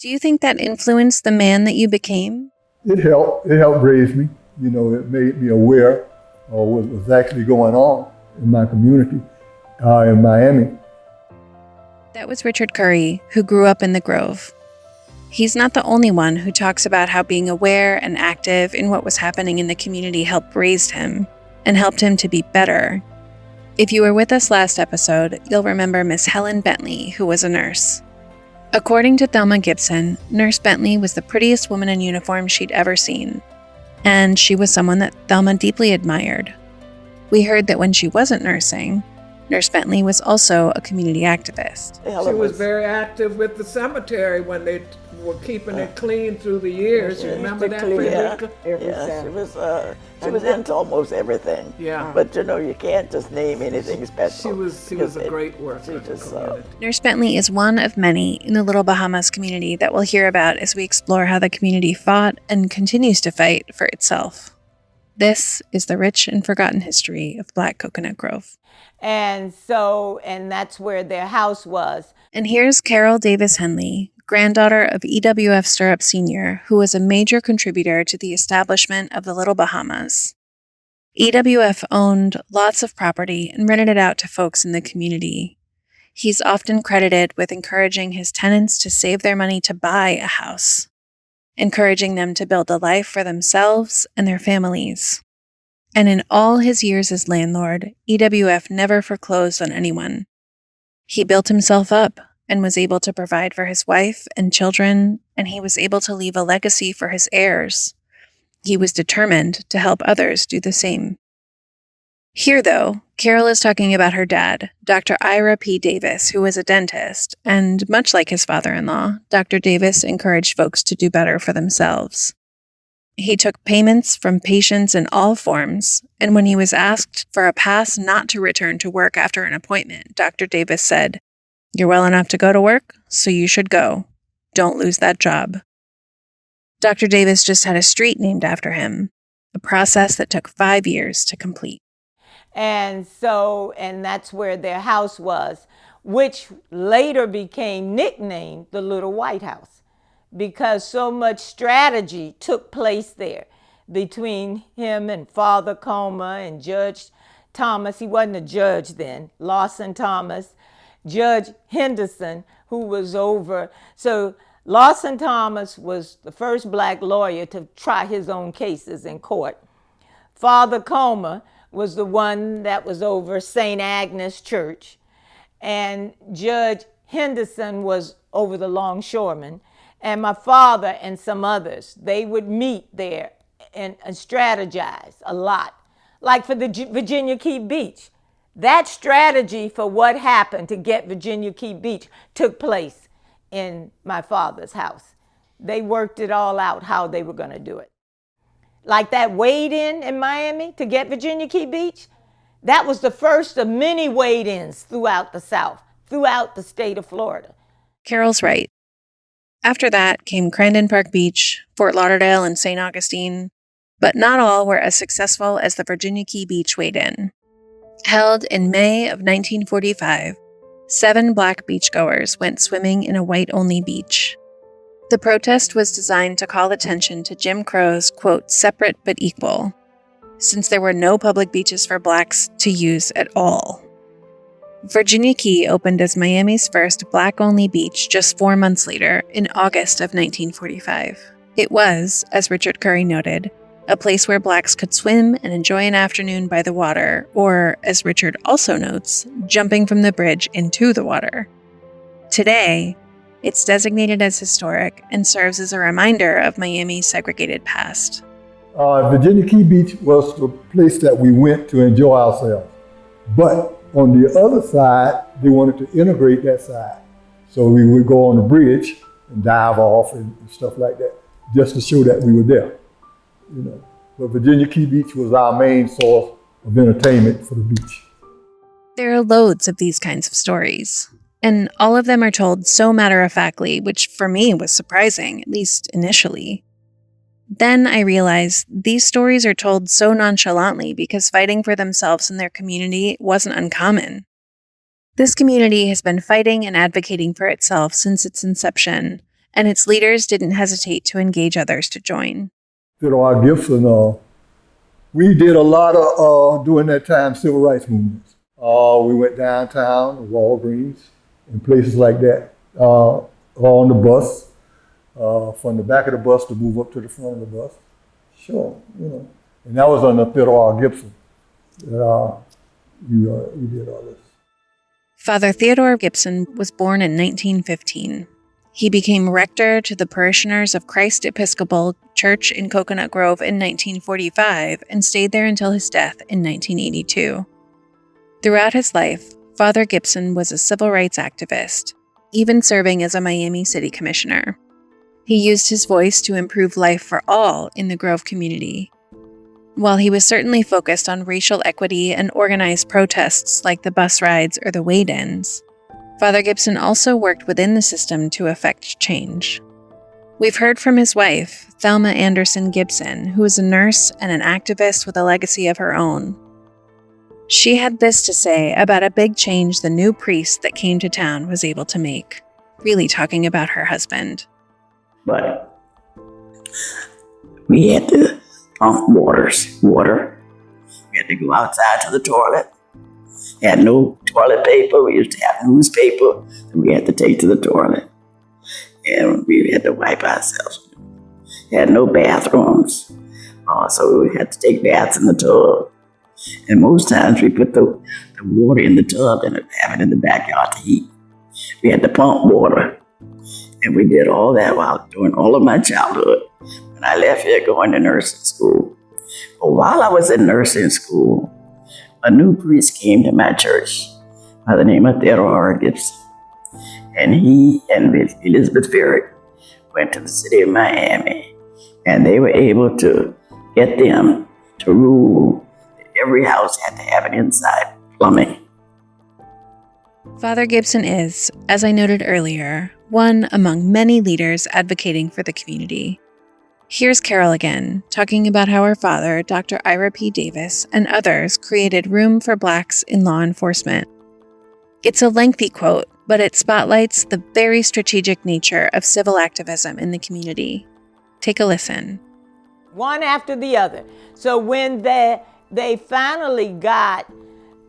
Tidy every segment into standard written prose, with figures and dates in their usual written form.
Do you think that influenced the man that you became? It helped. It helped raise me. It made me aware of what was actually going on in my community in Miami. That was Richard Curry, who grew up in the Grove. He's not the only one who talks about how being aware and active in what was happening in the community helped raise him and helped him to be better. If you were with us last episode, you'll remember Miss Helen Bentley, who was a nurse. According to Thelma Gibson, Nurse Bentley was the prettiest woman in uniform she'd ever seen, and she was someone that Thelma deeply admired. We heard that when she wasn't nursing, Nurse Bentley was also a community activist. She was very active with the cemetery when they were keeping it clean through the years. You remember that, Frederica? Yeah, she was into almost everything. Yeah. But you can't just name anything special. She was a great worker. Nurse Bentley is one of many in the Little Bahamas community that we'll hear about as we explore how the community fought and continues to fight for itself. This is the rich and forgotten history of Black Coconut Grove. And that's where their house was. And here's Carol Davis Henley, granddaughter of EWF Stirrup Sr., who was a major contributor to the establishment of the Little Bahamas. EWF owned lots of property and rented it out to folks in the community. He's often credited with encouraging his tenants to save their money to buy a house, encouraging them to build a life for themselves and their families. And in all his years as landlord, EWF never foreclosed on anyone. He built himself up and was able to provide for his wife and children, and he was able to leave a legacy for his heirs. He was determined to help others do the same. Here, though, Carol is talking about her dad, Dr. Ira P. Davis, who was a dentist, and much like his father-in-law, Dr. Davis encouraged folks to do better for themselves. He took payments from patients in all forms, and when he was asked for a pass not to return to work after an appointment, Dr. Davis said, "You're well enough to go to work, so you should go. Don't lose that job." Dr. Davis just had a street named after him, a process that took 5 years to complete. And that's where their house was, which later became nicknamed the Little White House, because so much strategy took place there between him and Father Coma and Judge Thomas. He wasn't a judge then. Lawson Thomas, Judge Henderson, who was over. So Lawson Thomas was the first Black lawyer to try his own cases in court. Father Coma was the one that was over St. Agnes Church. And Judge Henderson was over the Longshoremen. And my father and some others, they would meet there and strategize a lot. Like for the Virginia Key Beach. That strategy for what happened to get Virginia Key Beach took place in my father's house. They worked it all out how they were going to do it. Like that wade-in in Miami to get Virginia Key Beach, that was the first of many wade-ins throughout the South, throughout the state of Florida. Carol's right. After that came Crandon Park Beach, Fort Lauderdale, and St. Augustine, but not all were as successful as the Virginia Key Beach wade-in. Held in May of 1945, 7 Black beachgoers went swimming in a white-only beach. The protest was designed to call attention to Jim Crow's, quote, separate but equal, since there were no public beaches for Blacks to use at all. Virginia Key opened as Miami's first Black-only beach just 4 months later, in August of 1945. It was, as Richard Curry noted, a place where Blacks could swim and enjoy an afternoon by the water, or, as Richard also notes, jumping from the bridge into the water. Today, it's designated as historic and serves as a reminder of Miami's segregated past. Virginia Key Beach was the place that we went to enjoy ourselves. But on the other side, they wanted to integrate that side. So we would go on the bridge and dive off and stuff like that, just to show that we were there. But Virginia Key Beach was our main source of entertainment for the beach. There are loads of these kinds of stories, and all of them are told so matter-of-factly, which for me was surprising, at least initially. Then I realized these stories are told so nonchalantly because fighting for themselves and their community wasn't uncommon. This community has been fighting and advocating for itself since its inception, and its leaders didn't hesitate to engage others to join. Theodore Gibson, we did a lot of, during that time, civil rights movements. We went downtown, Walgreens, and places like that, on the bus, from the back of the bus to move up to the front of the bus. Sure, And that was under Theodore Gibson that we did all this. Father Theodore Gibson was born in 1915. He became rector to the parishioners of Christ Episcopal Church in Coconut Grove in 1945 and stayed there until his death in 1982. Throughout his life, Father Gibson was a civil rights activist, even serving as a Miami City Commissioner. He used his voice to improve life for all in the Grove community. While he was certainly focused on racial equity and organized protests like the bus rides or the wait-ins, Father Gibson also worked within the system to effect change. We've heard from his wife, Thelma Anderson Gibson, who is a nurse and an activist with a legacy of her own. She had this to say about a big change the new priest that came to town was able to make, really talking about her husband. But we had to pump water. We had to go outside to the toilet. We had no toilet paper. We used to have newspaper that we had to take to the toilet. And we had to wipe ourselves. We had no bathrooms. So we had to take baths in the tub. And most times we put the water in the tub and have it in the backyard to heat. We had to pump water. And we did all that during all of my childhood. When I left here going to nursing school. But while I was in nursing school, a new priest came to my church by the name of Theodore Gibson. And he and Elizabeth Ferrick went to the city of Miami. And they were able to get them to rule that every house had to have an inside plumbing. Father Gibson is, as I noted earlier, one among many leaders advocating for the community. Here's Carol again, talking about how her father, Dr. Ira P. Davis, and others created room for Blacks in law enforcement. It's a lengthy quote, but it spotlights the very strategic nature of civil activism in the community. Take a listen. One after the other. So when they finally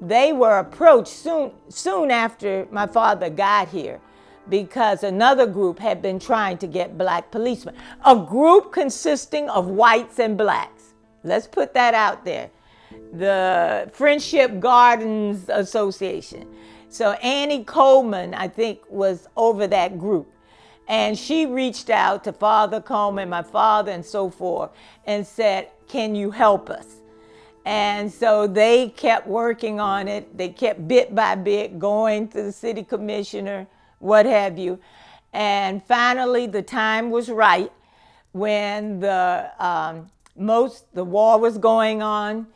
they were approached soon after my father got here, because another group had been trying to get Black policemen. A group consisting of whites and Blacks. Let's put that out there. The Friendship Gardens Association. So Annie Coleman, I think, was over that group. And she reached out to Father Coleman, my father, and so forth, and said, can you help us? And so they kept working on it. They kept bit by bit going to the city commissioner, what have you. And finally, the time was right when the war was going on.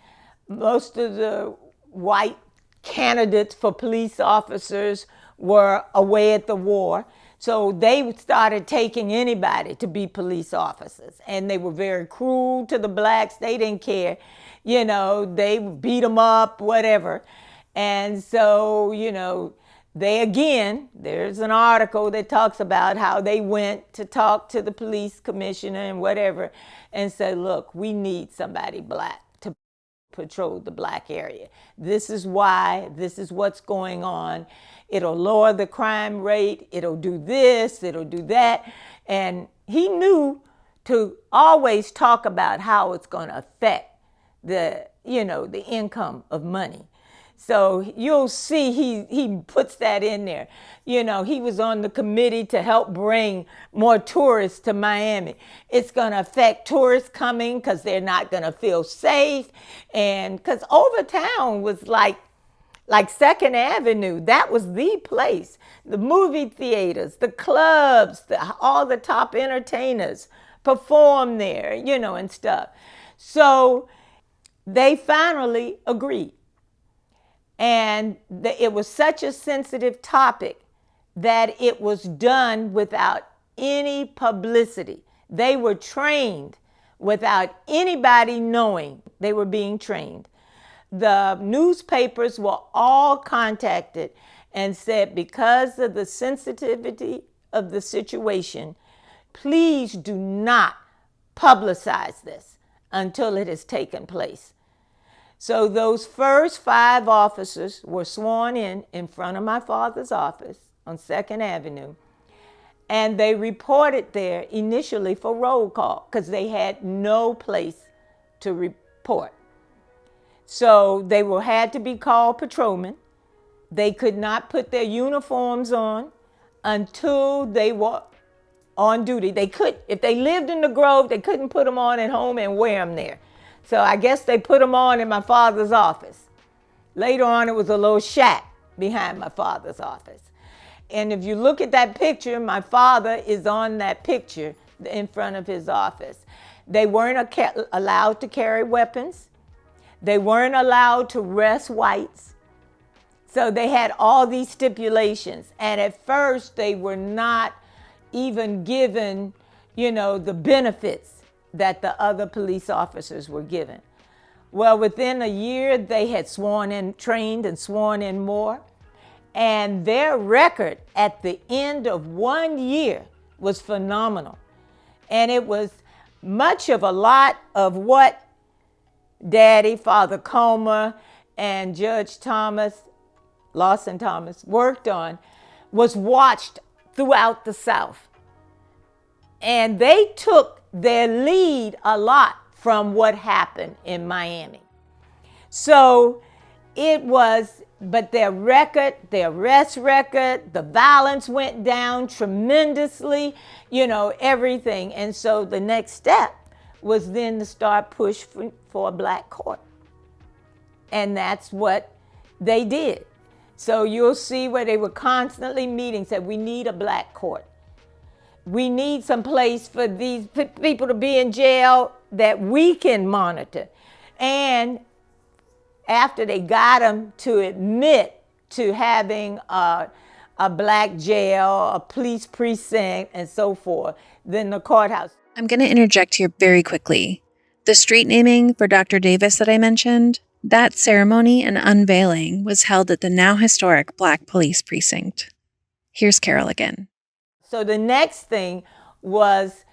Most of the white candidates for police officers were away at the war. So they started taking anybody to be police officers. And they were very cruel to the Blacks. They didn't care. They beat them up, whatever. And so, there's an article that talks about how they went to talk to the police commissioner and whatever and said, look, we need somebody Black to patrol the Black area. This is why, this is what's going on. It'll lower the crime rate. It'll do this, it'll do that. And he knew to always talk about how it's going to affect the income of money. So you'll see he puts that in there. He was on the committee to help bring more tourists to Miami. It's going to affect tourists coming because they're not going to feel safe. And because Overtown was like 2nd Avenue, that was the place. The movie theaters, the clubs, all the top entertainers performed there, and stuff. So they finally agreed. And it was such a sensitive topic that it was done without any publicity. They were trained without anybody knowing they were being trained. The newspapers were all contacted and said because of the sensitivity of the situation, please do not publicize this until it has taken place. So those first 5 officers were sworn in front of my father's office on 2nd Avenue. And they reported there initially for roll call because they had no place to report. So they had to be called patrolmen. They could not put their uniforms on until they were on duty. They could, if they lived in the Grove, they couldn't put them on at home and wear them there. So I guess they put them on in my father's office. Later on, it was a little shack behind my father's office. And if you look at that picture, my father is on that picture in front of his office. They weren't allowed to carry weapons. They weren't allowed to arrest whites. So they had all these stipulations. And at first, they were not even given, the benefits that the other police officers were given. Well, within a year, they had trained and sworn in more. And their record at the end of 1 year was phenomenal. And it was much of a lot of what Daddy, Father Comer, and Judge Lawson Thomas worked on was watched throughout the South. And they took their lead a lot from what happened in Miami. So but their arrest record, the violence went down tremendously, everything. And so the next step was then to start push for a black court. And that's what they did. So you'll see where they were constantly meeting, said, we need a black court. We need some place for these people to be in jail that we can monitor. And after they got them to admit to having a black jail, a police precinct, and so forth, then the courthouse. I'm going to interject here very quickly. The street naming for Dr. Davis that I mentioned, that ceremony and unveiling was held at the now historic Black Police Precinct. Here's Carol again. So the next thing was,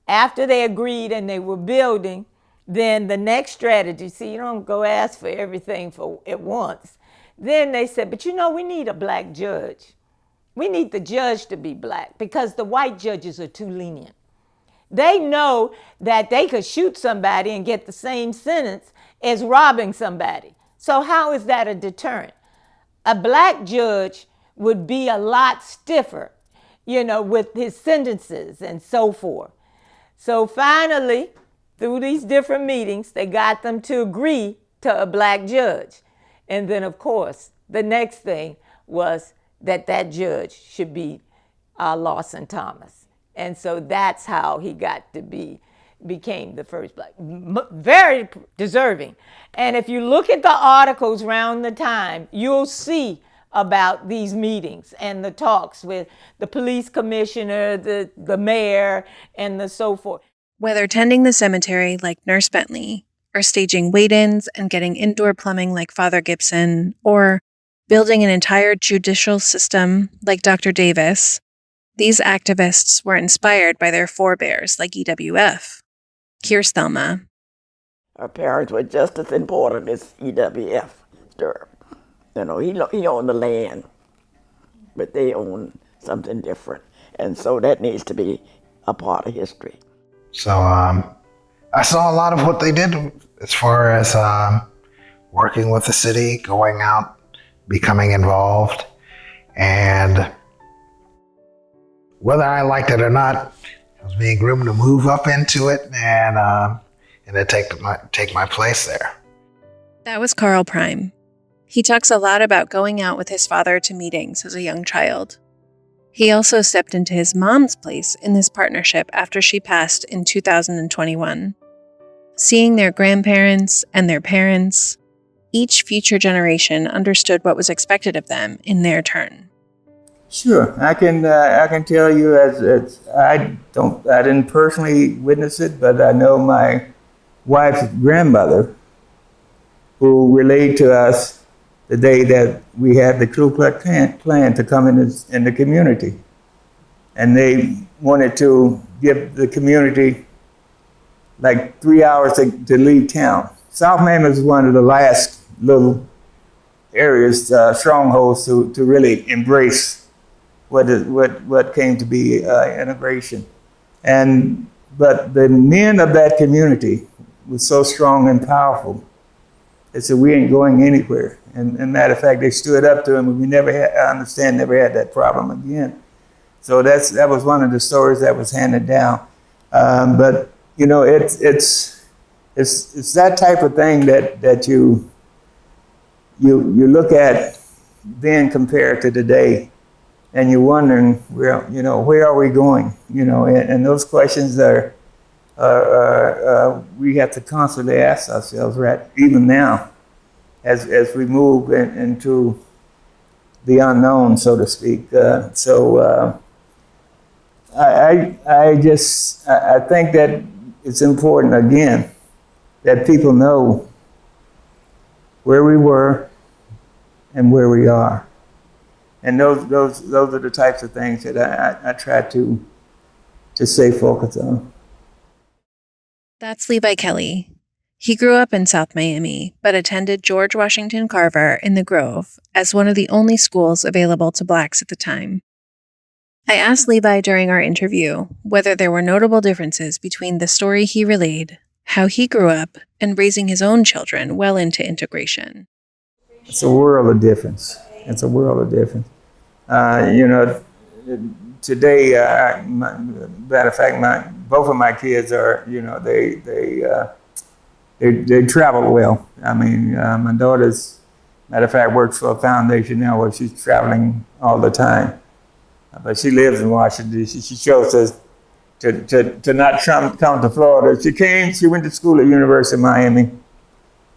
after they agreed and they were building, then the next strategy, see, you don't go ask for everything at once. Then they said, but we need a black judge. We need the judge to be black because the white judges are too lenient. They know that they could shoot somebody and get the same sentence as robbing somebody. So how is that a deterrent? A black judge would be a lot stiffer, with his sentences and so forth. So finally, through these different meetings, they got them to agree to a black judge. And then, of course, the next thing was that judge should be Lawson Thomas. And so that's how he got to became the first black, very deserving. And if you look at the articles around the time, you'll see about these meetings and the talks with the police commissioner, the mayor, and the so forth. Whether tending the cemetery like Nurse Bentley, or staging wait-ins and getting indoor plumbing like Father Gibson, or building an entire judicial system like Dr. Davis, these activists were inspired by their forebears like EWF. Here's Thelma. Our parents were just as important as EWF. He owned the land, but they own something different. And so that needs to be a part of history. So I saw a lot of what they did as far as working with the city, going out, becoming involved. And whether I liked it or not, I was being groomed to move up into it and to take my place there. That was Carl Prime. He talks a lot about going out with his father to meetings as a young child. He also stepped into his mom's place in this partnership after she passed in 2021. Seeing their grandparents and their parents, each future generation understood what was expected of them in their turn. Sure, I can tell you as I didn't personally witness it, but I know my wife's grandmother, who relayed to us the day that we had the Ku Klux Klan to come in the community. and they wanted to give the community like 3 hours to leave town. South Miami was one of the last little areas, strongholds to really embrace what came to be integration. But the men of that community was so strong and powerful. They said, we ain't going anywhere. And matter of fact, they stood up to him, and we never had that problem again. So that was one of the stories that was handed down. But you know, it's that type of thing that you look at then compared to today, and you're wondering, where are we going? You know, and those questions we have to constantly ask ourselves, right? Even now, as we move into the unknown, so to speak. I think that it's important, again, that people know where we were and where we are. And those are the types of things that I try to stay focused on. That's Levi Kelly. He grew up in South Miami, but attended George Washington Carver in the Grove as one of the only schools available to Blacks at the time. I asked Levi during our interview whether there were notable differences between the story he relayed, how he grew up, and raising his own children well into integration. It's a world of difference. It's a world of difference. Today, matter of fact, both of my kids are, they travel well. I mean, my daughter's, matter of fact, works for a foundation now where she's traveling all the time. But she lives in Washington. She chose to not come to Florida. She went to school at University of Miami,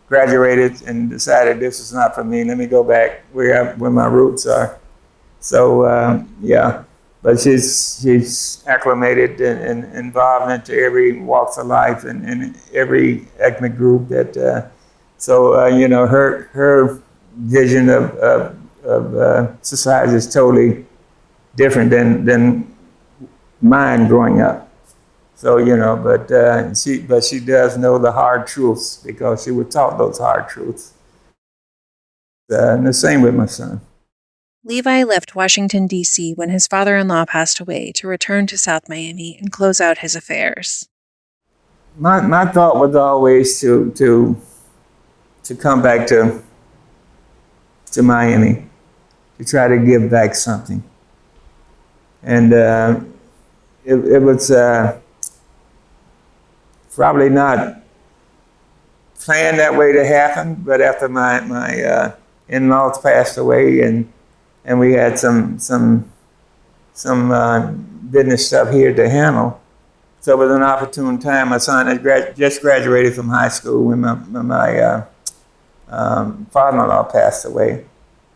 graduated, and decided this is not for me. Let me go back where my roots are. So, but she's acclimated and involved into every walks of life and every ethnic group that, her vision of society is totally different than mine growing up. So, but she does know the hard truths because she was taught those hard truths. And the same with my son. Levi left Washington, D.C. when his father-in-law passed away to return to South Miami and close out his affairs. My thought was always to come back to Miami, to try to give back something. And it was probably not planned that way to happen, but after my in-laws passed away and we had some business stuff here to handle. So it was an opportune time. My son had just graduated from high school when my father-in-law passed away.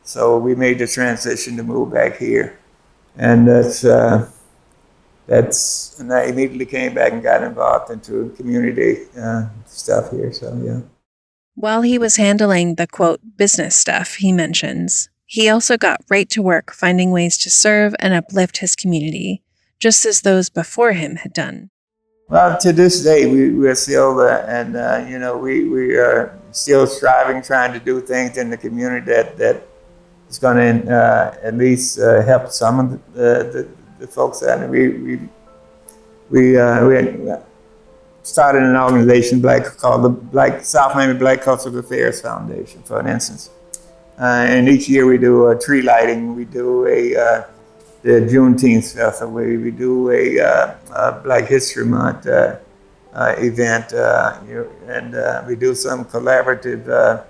So we made the transition to move back here. And and I immediately came back and got involved into community stuff here, so yeah. While he was handling the, quote, business stuff he mentions, he also got right to work finding ways to serve and uplift his community, just as those before him had done. Well, to this day, we're still, we are still striving, trying to do things in the community that is going to at least help some of the folks out there. We started an organization called the South Miami Black Cultural Affairs Foundation, for instance. And each year we do a tree lighting, we do the Juneteenth festival, we do a Black History Month event, and we do some collaborative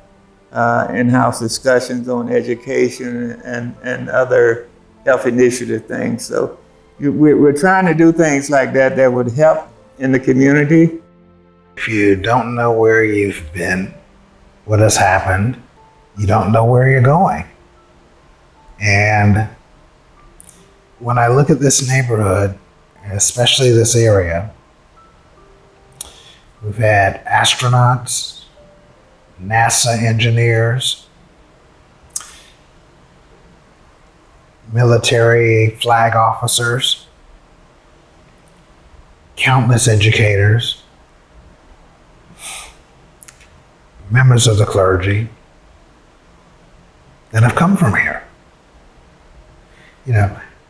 in-house discussions on education and other health initiative things. So we're trying to do things like that would help in the community. If you don't know where you've been, what has happened, you don't know where you're going. And when I look at this neighborhood, especially this area, we've had astronauts, NASA engineers, military flag officers, countless educators, members of the clergy that have come from here.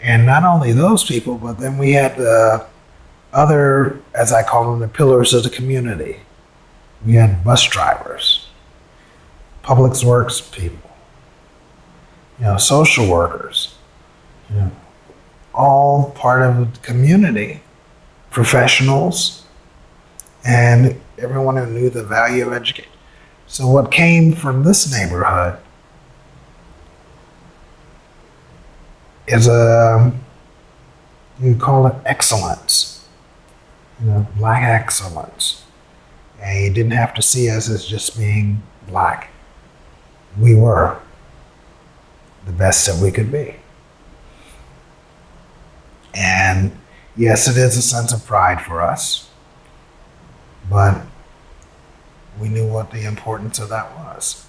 And not only those people, but then we had the other, as I call them, the pillars of the community. We had bus drivers, public works people, social workers, all part of the community, professionals, and everyone who knew the value of education. So what came from this neighborhood is you call it excellence, Black excellence. And you didn't have to see us as just being Black. We were the best that we could be. And yes, it is a sense of pride for us, but we knew what the importance of that was.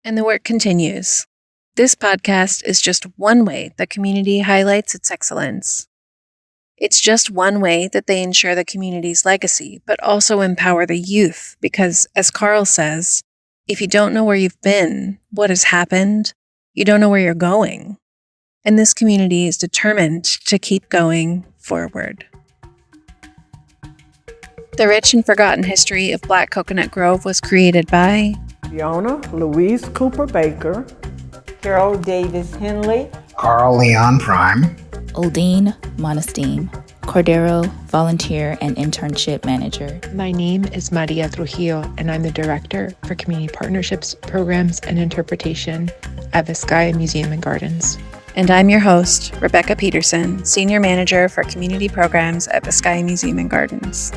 And the work continues. This podcast is just one way the community highlights its excellence. It's just one way that they ensure the community's legacy, but also empower the youth because, as Carl says, if you don't know where you've been, what has happened, you don't know where you're going. And this community is determined to keep going forward. The rich and forgotten history of Black Coconut Grove was created by Fiona Louise Cooper Baker, Carol Davis Henley, Carl Leon Prime, Oldine Monesteem, Cordero, Volunteer and Internship Manager. My name is Maria Trujillo, and I'm the Director for Community Partnerships, Programs, and Interpretation at Vizcaya Museum and Gardens. And I'm your host, Rebecca Peterson, Senior Manager for Community Programs at Vizcaya Museum and Gardens.